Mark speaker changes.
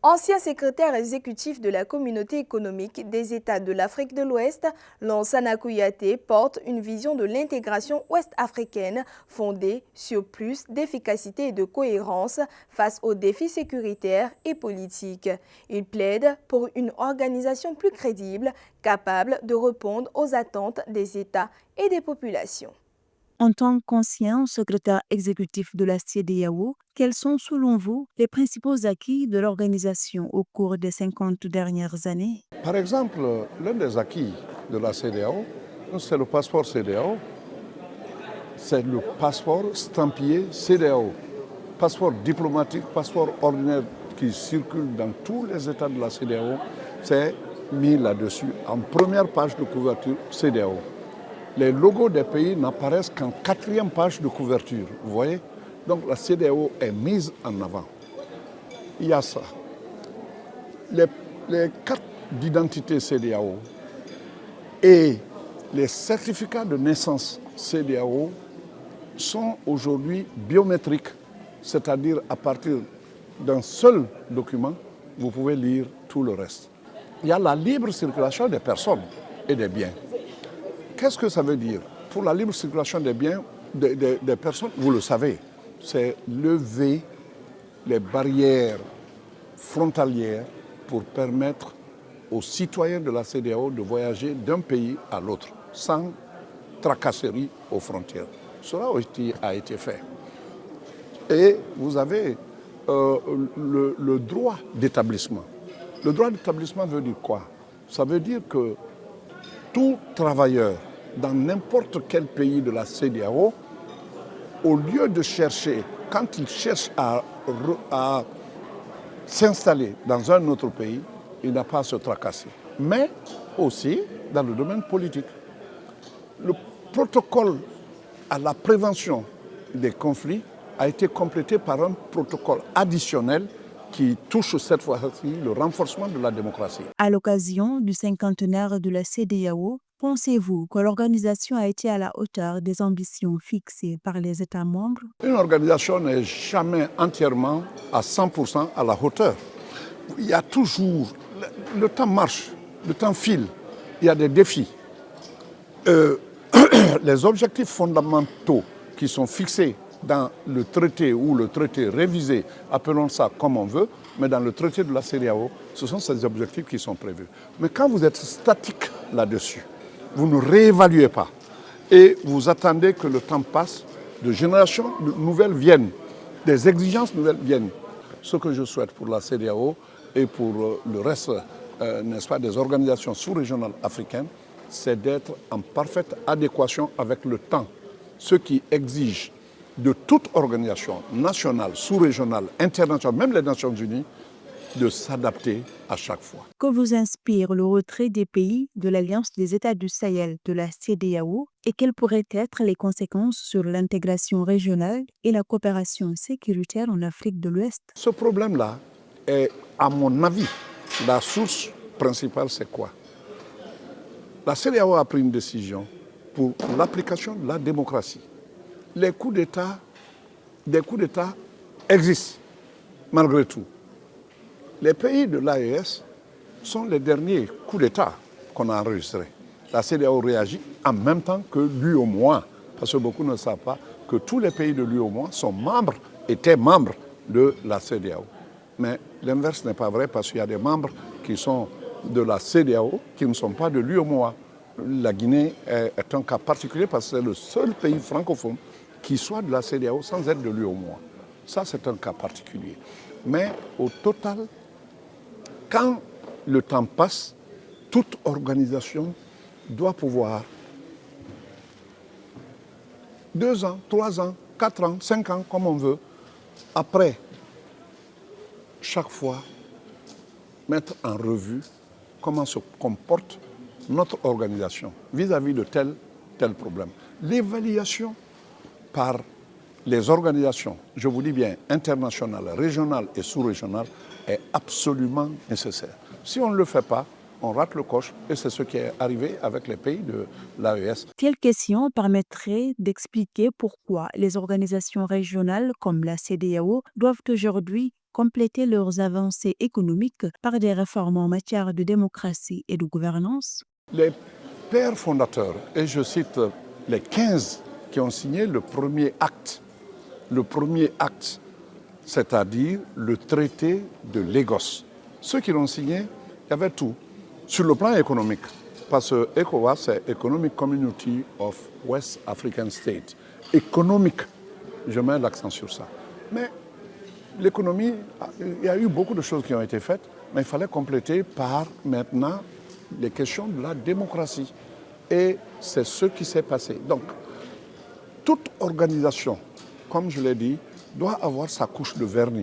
Speaker 1: Ancien secrétaire exécutif de la Communauté économique des États de l'Afrique de l'Ouest, Lansana Kouyaté porte une vision de l'intégration ouest-africaine fondée sur plus d'efficacité et de cohérence face aux défis sécuritaires et politiques. Il plaide pour une organisation plus crédible, capable de répondre aux attentes des États et des populations.
Speaker 2: En tant qu'ancien secrétaire exécutif de la CEDEAO, quels sont selon vous les principaux acquis de l'organisation au cours des 50 dernières années?
Speaker 3: Par exemple, l'un des acquis de la CEDEAO, c'est le passeport CEDEAO. C'est le passeport stampillé CEDEAO. Passeport diplomatique, passeport ordinaire qui circule dans tous les États de la CEDEAO, c'est mis là-dessus en première page de couverture CEDEAO. Les logos des pays n'apparaissent qu'en quatrième page de couverture, vous voyez? Donc la CEDEAO est mise en avant. Il y a ça. Les cartes d'identité CEDEAO et les certificats de naissance CEDEAO sont aujourd'hui biométriques, c'est-à-dire à partir d'un seul document, vous pouvez lire tout le reste. Il y a la libre circulation des personnes et des biens. Qu'est-ce que ça veut dire? Pour la libre circulation des biens, des personnes, vous le savez, c'est lever les barrières frontalières pour permettre aux citoyens de la CEDEAO de voyager d'un pays à l'autre sans tracasserie aux frontières. Cela a été fait. Et vous avez le droit d'établissement. Le droit d'établissement veut dire quoi? Ça veut dire que tout travailleur dans n'importe quel pays de la CEDEAO, au lieu de chercher, quand il cherche à s'installer dans un autre pays, il n'a pas à se tracasser. Mais aussi dans le domaine politique. Le protocole à la prévention des conflits a été complété par un protocole additionnel qui touche cette fois-ci le renforcement de la démocratie.
Speaker 2: À l'occasion du cinquantenaire de la CEDEAO, pensez-vous que l'organisation a été à la hauteur des ambitions fixées par les États membres?
Speaker 3: Une organisation n'est jamais entièrement à 100% à la hauteur. Il y a toujours, le temps marche, le temps file, il y a des défis. Les objectifs fondamentaux qui sont fixés dans le traité ou le traité révisé, appelons ça comme on veut, mais dans le traité de la CEDEAO, ce sont ces objectifs qui sont prévus. Mais quand vous êtes statique là-dessus, vous ne réévaluez pas et vous attendez que le temps passe, de générations nouvelles viennent, des exigences nouvelles viennent. Ce que je souhaite pour la CEDEAO et pour le reste, n'est-ce pas, des organisations sous-régionales africaines, c'est d'être en parfaite adéquation avec le temps, ce qui exige de toute organisation nationale, sous-régionale, internationale, même les Nations Unies, de s'adapter à chaque fois.
Speaker 2: Que vous inspire le retrait des pays de l'Alliance des États du Sahel de la CEDEAO et quelles pourraient être les conséquences sur l'intégration régionale et la coopération sécuritaire en Afrique de l'Ouest?
Speaker 3: Ce problème-là est, à mon avis, la source principale, c'est quoi? La CEDEAO a pris une décision pour l'application de la démocratie. Les coups d'État, des coups d'État existent, malgré tout. Les pays de l'AES sont les derniers coups d'État qu'on a enregistrés. La CEDEAO réagit en même temps que l'UEMOA, parce que beaucoup ne savent pas que tous les pays de l'UEMOA sont membres, étaient membres de la CEDEAO. Mais l'inverse n'est pas vrai parce qu'il y a des membres qui sont de la CEDEAO qui ne sont pas de l'UEMOA. La Guinée est un cas particulier parce que c'est le seul pays francophone qui soit de la CEDEAO sans être de l'UEMOA. Ça, c'est un cas particulier. Mais au total, quand le temps passe, toute organisation doit pouvoir 2 ans, 3 ans, 4 ans, 5 ans, comme on veut, après, chaque fois, mettre en revue comment se comporte notre organisation vis-à-vis de tel problème. L'évaluation par les organisations, je vous dis bien internationales, régionales et sous-régionales, est absolument nécessaire. Si on ne le fait pas, on rate le coche et c'est ce qui est arrivé avec les pays de l'AES.
Speaker 2: Quelle question permettrait d'expliquer pourquoi les organisations régionales comme la CEDEAO doivent aujourd'hui compléter leurs avancées économiques par des réformes en matière de démocratie et de gouvernance?
Speaker 3: Les pères fondateurs, et je cite les 15 qui ont signé le premier acte, c'est-à-dire le traité de Lagos. Ceux qui l'ont signé, il y avait tout. Sur le plan économique, parce que ECOWAS, c'est Economic Community of West African States. Économique, je mets l'accent sur ça. Mais l'économie, il y a eu beaucoup de choses qui ont été faites, mais il fallait compléter par maintenant les questions de la démocratie. Et c'est ce qui s'est passé. Donc, toute organisation, comme je l'ai dit, doit avoir sa couche de vernis.